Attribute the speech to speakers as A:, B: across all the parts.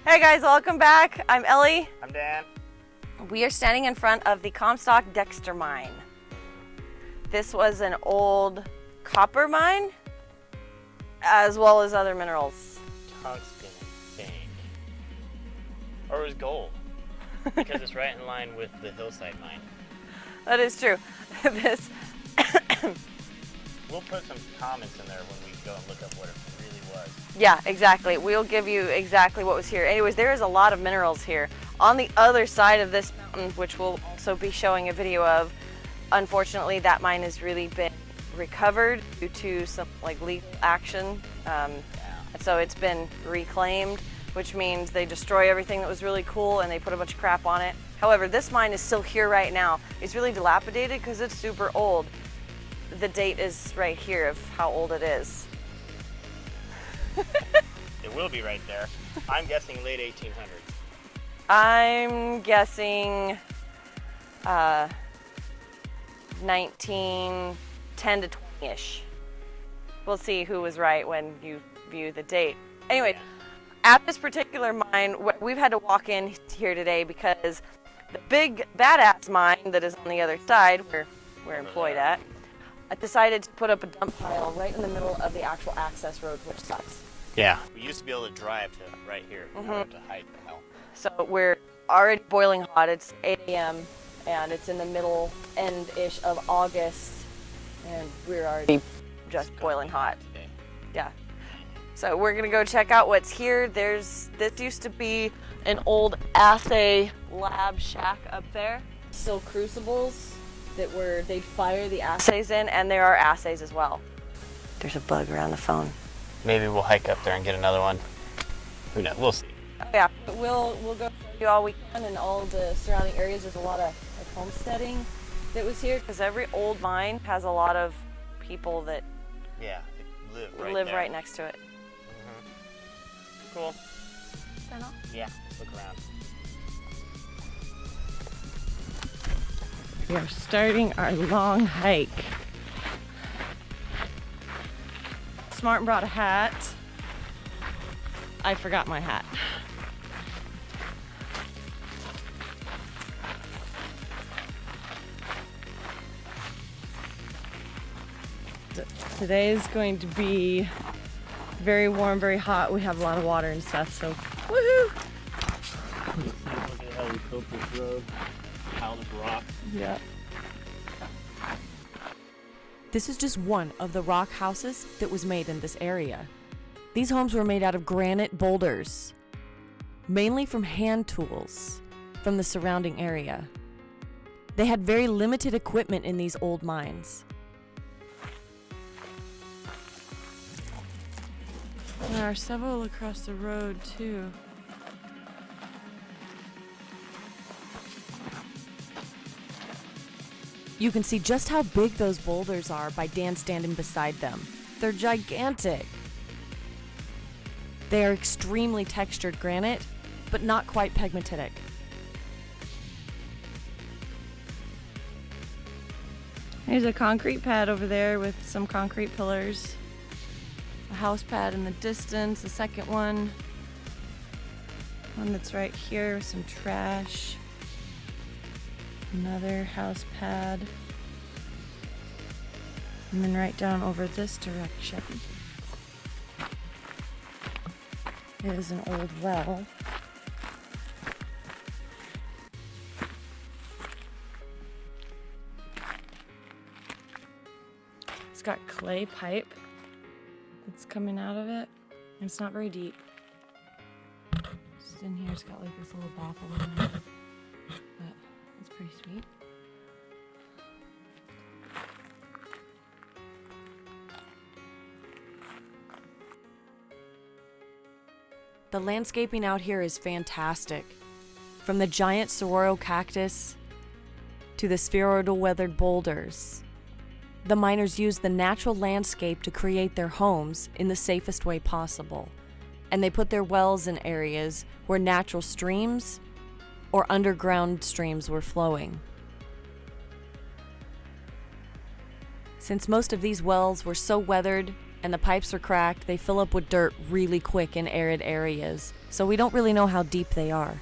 A: Hey guys, welcome back. I'm Ellie.
B: I'm Dan.
A: We are standing in front of the Comstock Dexter mine. This was an old copper mine, as well as other minerals.
B: Tungsten, I think. Or it was gold, because it's right in line with the hillside mine.
A: That is true. This.
B: We'll put some comments in there when we go and look up what it really was.
A: Yeah, exactly. We'll give you exactly what was here. Anyways, there is a lot of minerals here. On the other side of this mountain, which we'll also be showing a video of, unfortunately, that mine has really been recovered due to some legal action. So it's been reclaimed, which means they destroy everything that was really cool and they put a bunch of crap on it. However, this mine is still here right now. It's really dilapidated because it's super old. The date is right here of how old it is.
B: It will be right there. I'm guessing late 1800s.
A: I'm guessing 1910 to 20-ish. We'll see who was right when you view the date. Anyway, at this particular mine, we've had to walk in here today because the big badass mine that is on the other side, where we're employed at, I decided to put up a dump pile right in the middle of the actual access road, which sucks.
B: Yeah. We used to be able to drive to right here. To hide the hell.
A: So we're already boiling hot. It's 8 a.m. and it's in the middle end-ish of August, and we're already just boiling hot.
B: Today.
A: Yeah. So we're gonna go check out what's here. This used to be an old assay lab shack up there. Still crucibles that they'd fire the assays in, and there are assays as well. There's a bug around the phone.
B: Maybe we'll hike up there and get another one. Who knows? We'll see.
A: Oh yeah, we'll go show you all we can in all the surrounding areas. There's a lot of homesteading that was here because every old mine has a lot of people that
B: live
A: right next to it.
B: Cool.
A: Turn off?
B: Yeah, look around.
A: We are starting our long hike. Smart brought a hat. I forgot my hat. Today is going to be very warm, very hot. We have a lot of water and stuff, so woohoo!
B: Look at how we built this road. Piled of rock.
A: Yeah.
C: This is just one of the rock houses that was made in this area. These homes were made out of granite boulders, mainly from hand tools from the surrounding area. They had very limited equipment in these old mines.
A: There are several across the road too.
C: You can see just how big those boulders are by Dan standing beside them. They're gigantic. They are extremely textured granite, but not quite pegmatitic.
A: There's a concrete pad over there with some concrete pillars. A house pad in the distance, a second one. One that's right here with some trash. Another house pad. And then right down over this direction is an old well. It's got clay pipe that's coming out of it. And it's not very deep. Just in here, it's got like this little baffle in it. But it's pretty sweet.
C: The landscaping out here is fantastic. From the giant saguaro cactus to the spheroidal weathered boulders. The miners used the natural landscape to create their homes in the safest way possible. And they put their wells in areas where natural streams or underground streams were flowing. Since most of these wells were so weathered and the pipes are cracked. They fill up with dirt really quick in arid areas, so we don't really know how deep they are.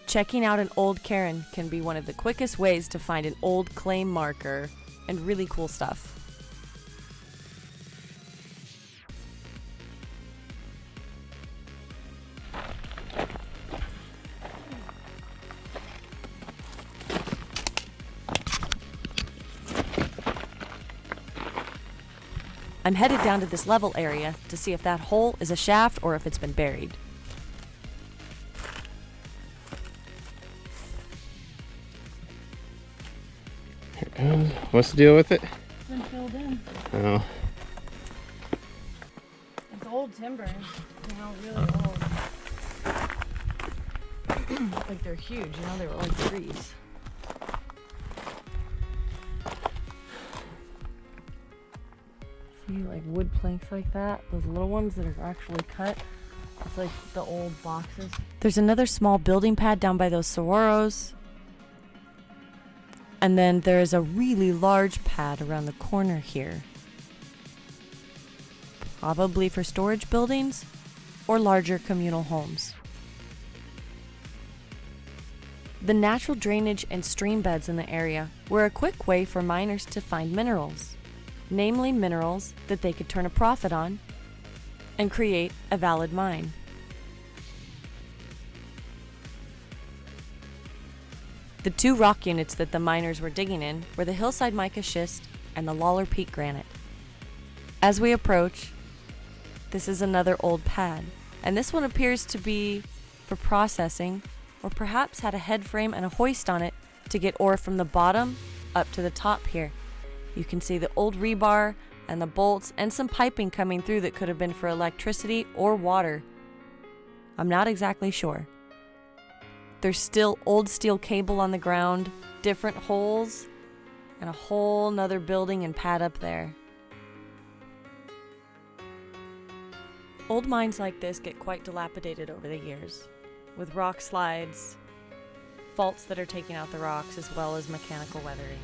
C: Checking out an old cairn can be one of the quickest ways to find an old claim marker and really cool stuff. I'm headed down to this level area to see if that hole is a shaft or if it's been buried.
B: What's the deal with it?
A: It's been filled in.
B: Oh.
A: It's old timber. Now really old.
C: Like they're huge, you know, they were like trees. See, like wood planks like that, those little ones that are actually cut. It's like the old boxes. There's another small building pad down by those saguaros. And then there's a really large pad around the corner here. Probably for storage buildings or larger communal homes. The natural drainage and stream beds in the area were a quick way for miners to find minerals, namely minerals that they could turn a profit on and create a valid mine. The two rock units that the miners were digging in were the hillside mica schist and the Lawler Peak granite. As we approach, this is another old pad, and this one appears to be for processing, or perhaps had a head frame and a hoist on it to get ore from the bottom up to the top here. You can see the old rebar and the bolts and some piping coming through that could have been for electricity or water. I'm not exactly sure. There's still old steel cable on the ground, different holes, and a whole nother building and pad up there. Old mines like this get quite dilapidated over the years, with rock slides, faults that are taking out the rocks, as well as mechanical weathering.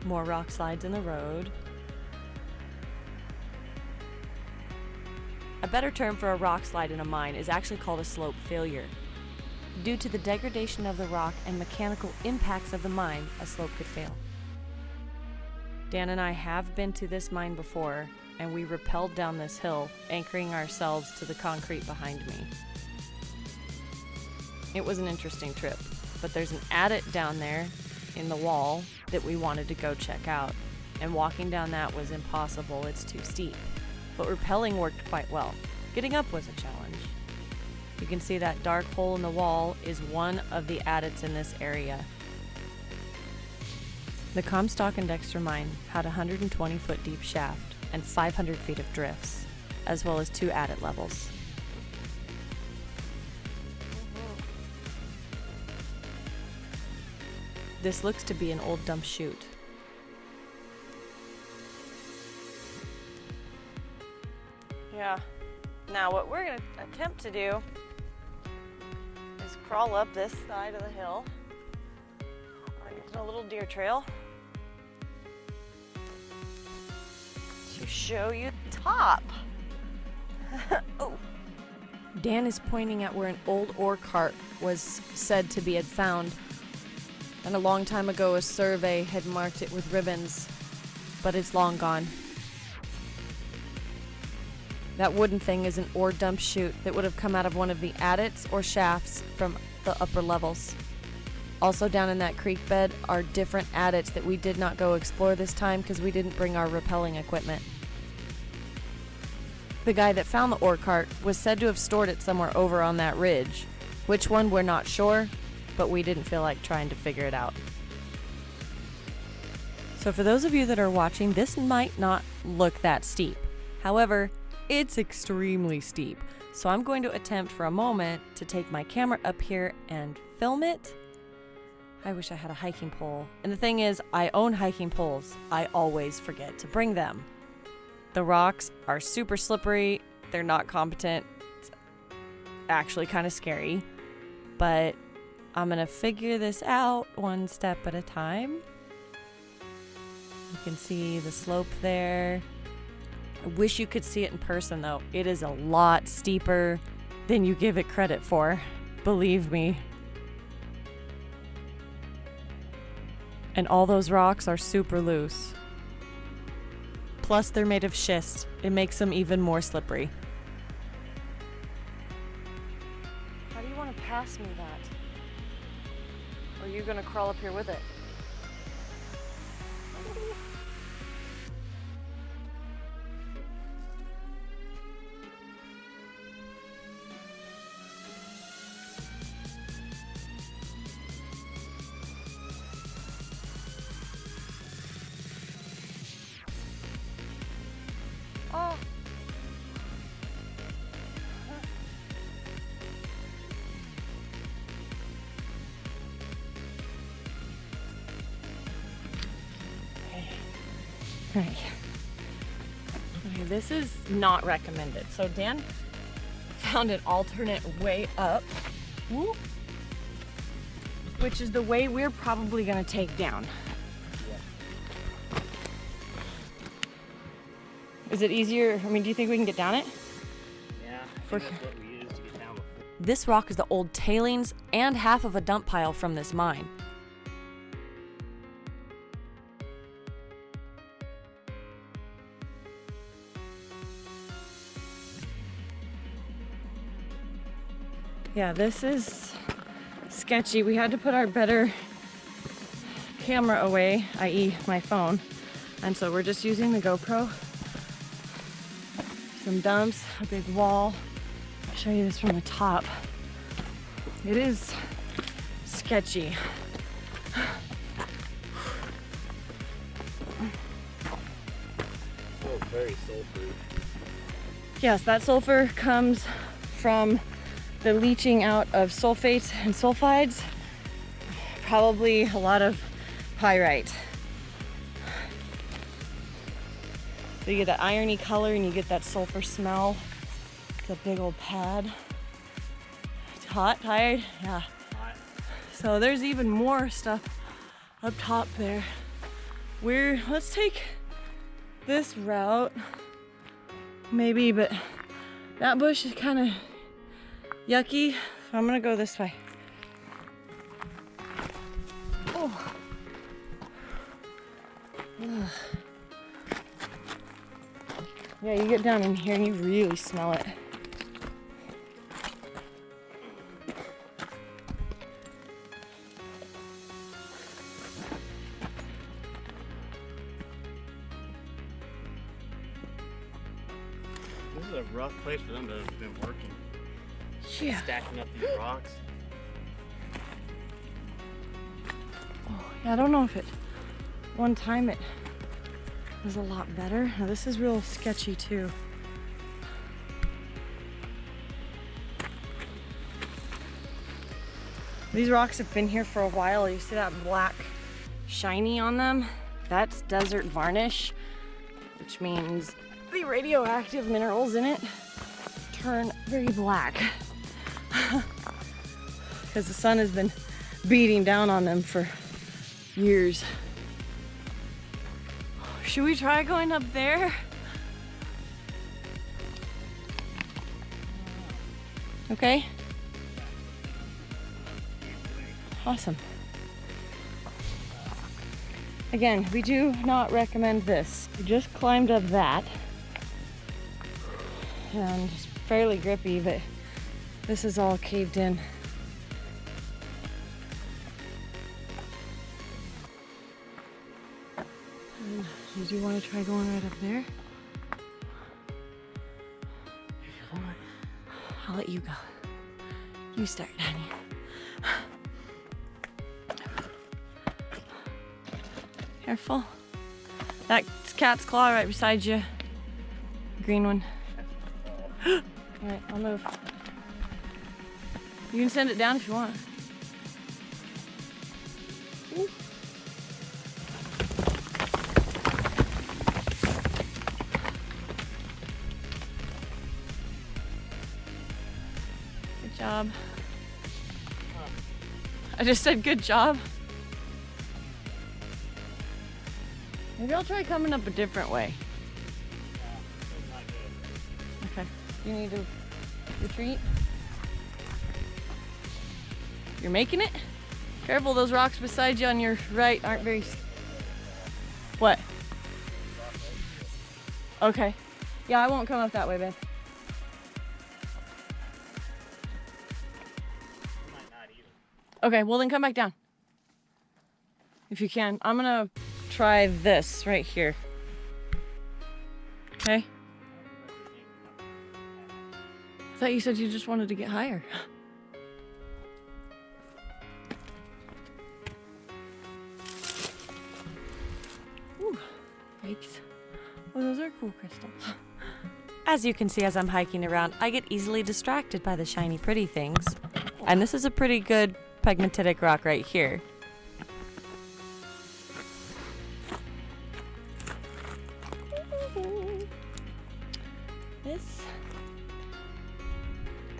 C: More rock slides in the road. A better term for a rock slide in a mine is actually called a slope failure. Due to the degradation of the rock and mechanical impacts of the mine, a slope could fail. Dan and I have been to this mine before, and we rappelled down this hill, anchoring ourselves to the concrete behind me. It was an interesting trip, but there's an adit down there in the wall that we wanted to go check out, and walking down that was impossible. It's too steep, but rappelling worked quite well. Getting up was a challenge. You can see that dark hole in the wall is one of the adits in this area. The Comstock and Dexter mine had a 120-foot deep shaft and 500 feet of drifts, as well as 2 adit levels. This looks to be an old dump chute.
A: Yeah. Now what we're going to attempt to do is crawl up this side of the hill. We're using a little deer trail to show you the top. Oh.
C: Dan is pointing at where an old ore cart was said to be had found, and a long time ago a survey had marked it with ribbons, but it's long gone. That wooden thing is an ore dump chute that would have come out of one of the adits or shafts from the upper levels. Also down in that creek bed are different adits that we did not go explore this time because we didn't bring our rappelling equipment. The guy that found the ore cart was said to have stored it somewhere over on that ridge. Which one, we're not sure, but we didn't feel like trying to figure it out. So for those of you that are watching, this might not look that steep. However, it's extremely steep. So I'm going to attempt for a moment to take my camera up here and film it. I wish I had a hiking pole. And the thing is, I own hiking poles. I always forget to bring them. The rocks are super slippery. They're not competent. It's actually kind of scary. But I'm gonna figure this out one step at a time. You can see the slope there. I wish you could see it in person though. It is a lot steeper than you give it credit for. Believe me. And all those rocks are super loose. Plus they're made of schist. It makes them even more slippery.
A: How do you want to pass me that? Or are you gonna crawl up here with it? Oh.
C: Right. Okay, this is not recommended. So Dan found an alternate way up, whoop, which is the way we're probably gonna take down. Is it easier? I mean, do you think we can get down it?
B: Yeah, I think that's what we used to get down before.
C: This rock is the old tailings and half of a dump pile from this mine. Yeah, this is sketchy. We had to put our better camera away, i.e. my phone. And so we're just using the GoPro. Some dumps, a big wall. I'll show you this from the top. It is sketchy.
B: Oh, very sulfur.
C: Yes, that sulfur comes from the leaching out of sulfates and sulfides. Probably a lot of pyrite. So you get that irony color and you get that sulfur smell. It's a big old pad. It's hot, tired? Yeah.
B: Hot.
C: So there's even more stuff up top there. Let's take this route, maybe, but that bush is kind of yucky, so I'm gonna go this way. Oh. Ugh. Yeah, you get down in here and you really smell it.
B: This is a rough place for them to have been working.
C: Yeah.
B: Stacking up these rocks.
C: Oh, yeah, I don't know if one time it was a lot better. Now this is real sketchy too. These rocks have been here for a while. You see that black shiny on them? That's desert varnish, which means the radioactive minerals in it turn very black. Because the sun has been beating down on them for years. Should we try going up there? Okay. Awesome. Again, we do not recommend this. We just climbed up that. And it's fairly grippy, but this is all caved in. Did you want to try going right up there? If you want, I'll let you go. You start, honey. Careful. That cat's claw right beside you. Green one. Alright, I'll move. You can send it down if you want.
A: job. I just said good job. Maybe I'll try coming up a different way. Okay. You need to retreat. You're making it? Careful, those rocks beside you on your right aren't very... What? Okay. Yeah, I won't come up that way, babe. Okay, well then come back down. If you can. I'm gonna try this right here. Okay? I thought you said you just wanted to get higher. Ooh, yikes. Oh, those are cool crystals.
C: As you can see as I'm hiking around, I get easily distracted by the shiny pretty things. And this is a pretty good pegmatitic rock right here.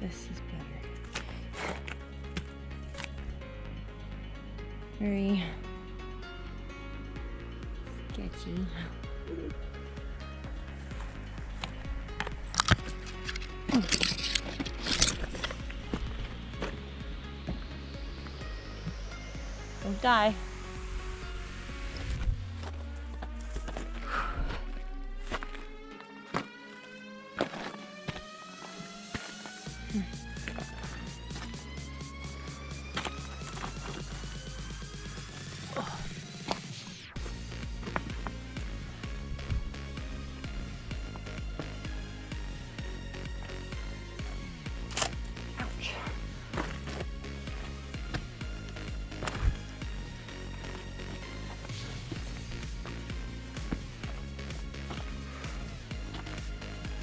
A: This is better. Very sketchy. Don't die.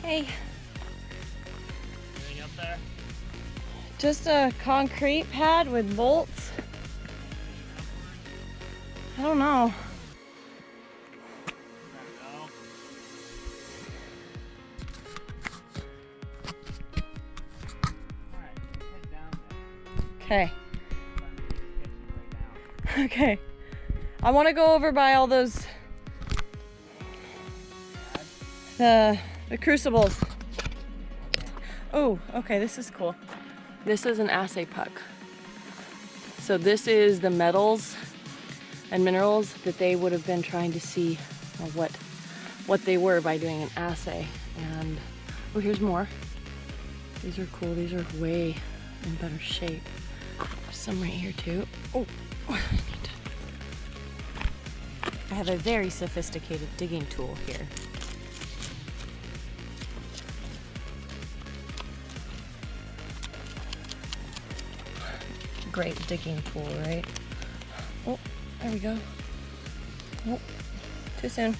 A: Hey,
B: Anything up there?
A: just a concrete pad with bolts. I don't know. Okay. Okay. I want to go over by all those the crucibles. Oh, okay, this is cool. This is an assay puck. So this is the metals and minerals that they would have been trying to see what they were by doing an assay. And oh, here's more. These are cool. These are way in better shape. There's some right here too. Oh,
C: I have a very sophisticated digging tool here.
A: great digging tool, right? Oh, there we go. Oh, too soon.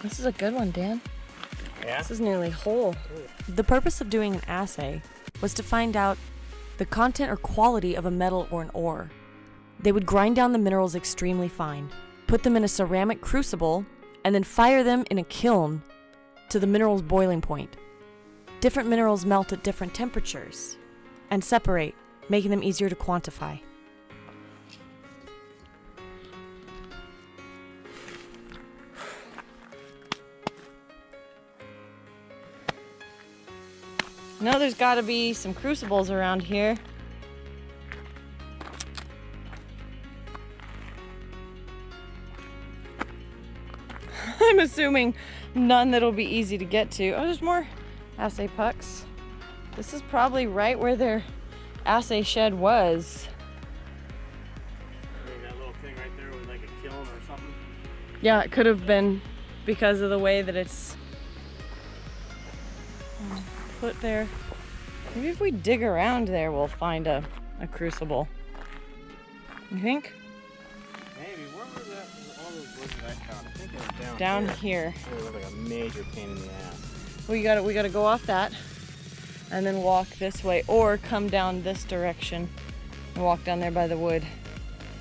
A: This is a good one, Dan.
B: Yeah?
A: This is nearly whole.
C: The purpose of doing an assay was to find out the content or quality of a metal or an ore. They would grind down the minerals extremely fine, put them in a ceramic crucible, and then fire them in a kiln to the mineral's boiling point. Different minerals melt at different temperatures and separate, making them easier to quantify.
A: I know there's got to be some crucibles around here. I'm assuming none that'll be easy to get to. Oh, there's more assay pucks. This is probably right where their assay shed was.
B: Maybe that little thing right there with like a kiln or something.
A: Yeah, it could have been because of the way that it's put there. Maybe if we dig around there, we'll find a crucible. You think?
B: Maybe. Where were all those bushes I found? I think it was
A: Down here.
B: It was like a major pain in the ass.
A: We gotta go off that and then walk this way, or come down this direction and walk down there by the wood.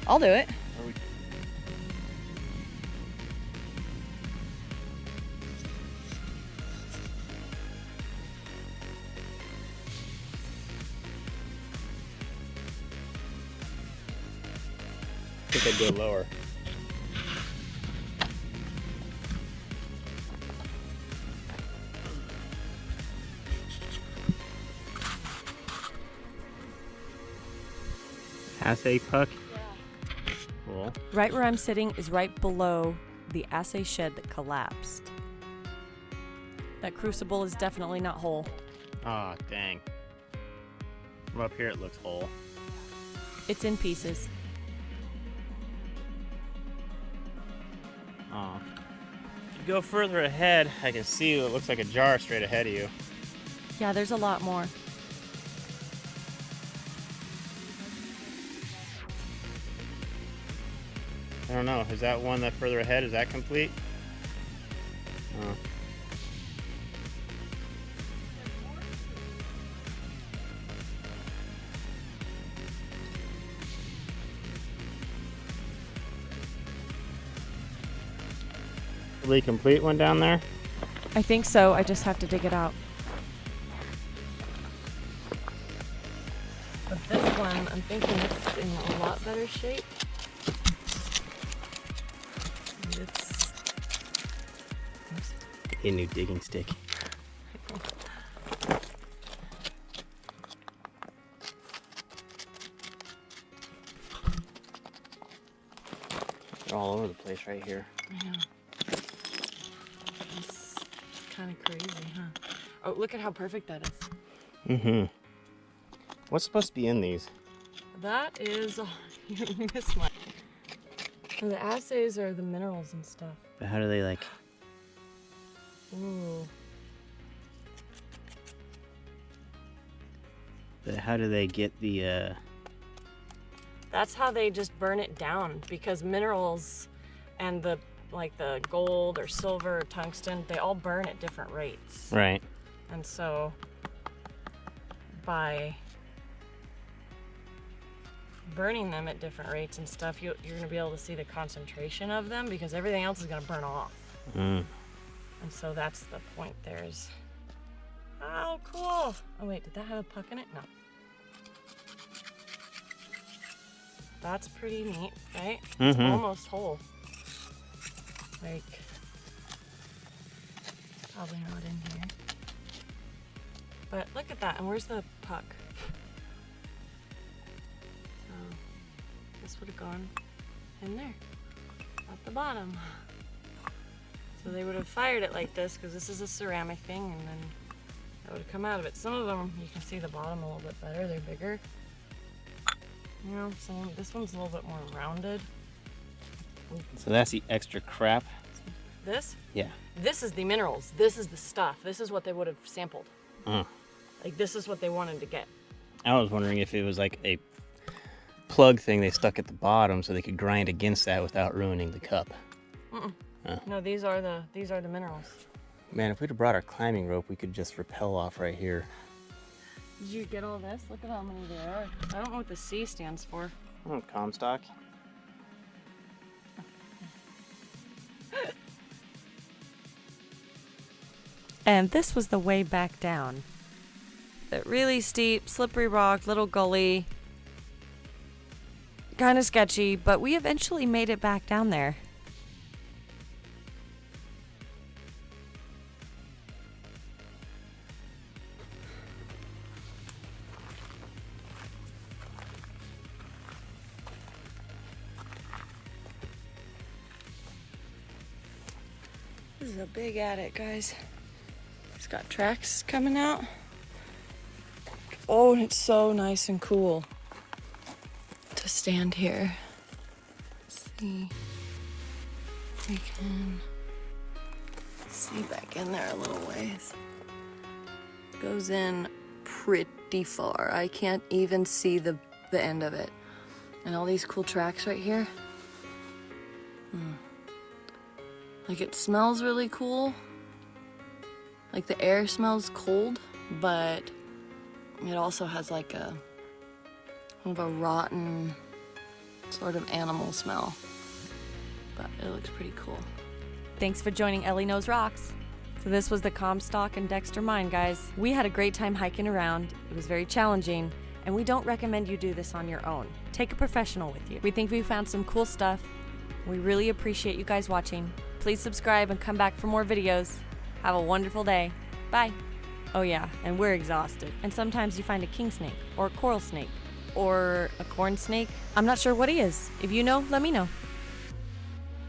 A: I'll do it.
B: think I'd go lower. Assay puck?
A: Yeah.
B: Cool.
C: Right where I'm sitting is right below the assay shed that collapsed. That crucible is definitely not whole.
B: Oh, dang. From up here it looks whole.
C: It's in pieces.
B: Oh. If you go further ahead, I can see what looks like a jar straight ahead of you.
C: Yeah, there's a lot more.
B: I don't know. Is that one that further ahead? Is that complete? Oh. Really complete one down there?
C: I think so. I just have to dig it out. But this one, I'm thinking it's in a lot better shape.
B: Get a new digging stick. They're all over the place right here.
C: I know. It's kind of crazy, huh? Oh, look at how perfect that is.
B: Mm-hmm. What's supposed to be in these?
C: That is, oh, you missed one. And the assays are the minerals and stuff.
B: But how do they like?
C: Ooh.
B: But how do they get the?
C: That's how they just burn it down, because minerals and the gold or silver or tungsten, they all burn at different rates.
B: Right.
C: And so by burning them at different rates and stuff, you're going to be able to see the concentration of them, because everything else is going to burn off.
B: Mm.
C: And so that's the point. There's, oh, cool. Oh wait, did that have a puck in it? No. That's pretty neat, right? It's
B: Mhm.
C: almost whole. Like, probably not in here. But look at that, and where's the puck? So, this would have gone in there, at the bottom. So they would have fired it like this, because this is a ceramic thing, and then that would have come out of it. Some of them, you can see the bottom a little bit better, they're bigger. You know, this one's a little bit more rounded.
B: So that's the extra crap.
C: This?
B: Yeah.
C: This is the minerals. This is the stuff. This is what they would have sampled.
B: Mm.
C: Like, this is what they wanted to get.
B: I was wondering if it was like a plug thing they stuck at the bottom so they could grind against that without ruining the cup.
C: Mm-mm.
B: Oh.
C: No, these are the minerals.
B: Man, if we'd have brought our climbing rope, we could just rappel off right here.
C: Did you get all this? Look at how many there are. I don't know what the C stands for.
B: Oh, Comstock.
C: And this was the way back down. That really steep, slippery rock, little gully. Kind of sketchy, but we eventually made it back down there. This is a big attic, guys. It's got tracks coming out. Oh, and it's so nice and cool to stand here. Let's see if we can see back in there a little ways. Goes in pretty far. I can't even see the end of it. And all these cool tracks right here. Like, it smells really cool. Like, the air smells cold, but it also has like a kind of a rotten sort of animal smell. But it looks pretty cool. Thanks for joining Ellie Knows Rocks. So this was the Comstock and Dexter mine, guys. We had a great time hiking around. It was very challenging, and we don't recommend you do this on your own. Take a professional with you. We think we found some cool stuff. We really appreciate you guys watching. Please subscribe and come back for more videos. Have a wonderful day. Bye. Oh yeah, and we're exhausted. And sometimes you find a king snake, or a coral snake, or a corn snake. I'm not sure what he is. If you know, let me know.